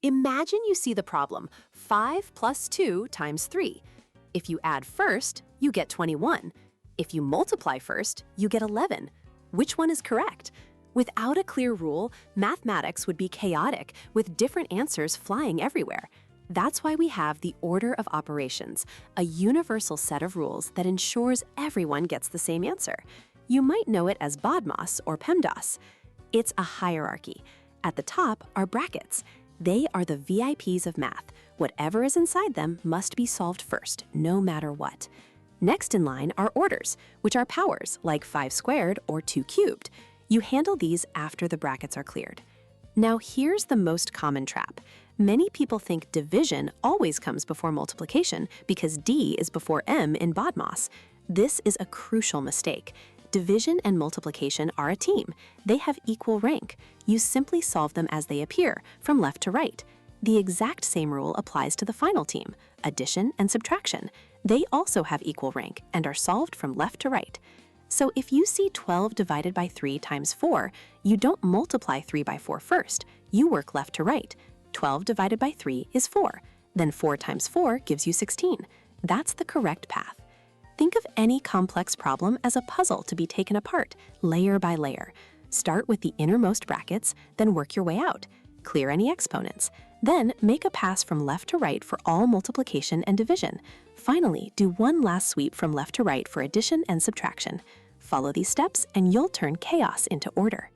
Imagine you see the problem, 5 plus 2 times 3. If you add first, you get 21. If you multiply first, you get 11. Which one is correct? Without a clear rule, mathematics would be chaotic, with different answers flying everywhere. That's why we have the order of operations, a universal set of rules that ensures everyone gets the same answer. You might know it as BODMAS or PEMDAS. It's a hierarchy. At the top are brackets. They are the VIPs of math. Whatever is inside them must be solved first, no matter what. Next in line are orders, which are powers, like 5 squared or 2 cubed. You handle these after the brackets are cleared. Now here's the most common trap. Many people think division always comes before multiplication because D is before M in BODMAS. This is a crucial mistake. Division and multiplication are a team. They have equal rank. You simply solve them as they appear, from left to right. The exact same rule applies to the final team, addition and subtraction. They also have equal rank and are solved from left to right. So if you see 12 divided by 3 times 4, you don't multiply 3 by 4 first. You work left to right. 12 divided by 3 is 4. Then 4 times 4 gives you 16. That's the correct path. Think of any complex problem as a puzzle to be taken apart, layer by layer. Start with the innermost brackets, then work your way out. Clear any exponents. Then make a pass from left to right for all multiplication and division. Finally, do one last sweep from left to right for addition and subtraction. Follow these steps and you'll turn chaos into order.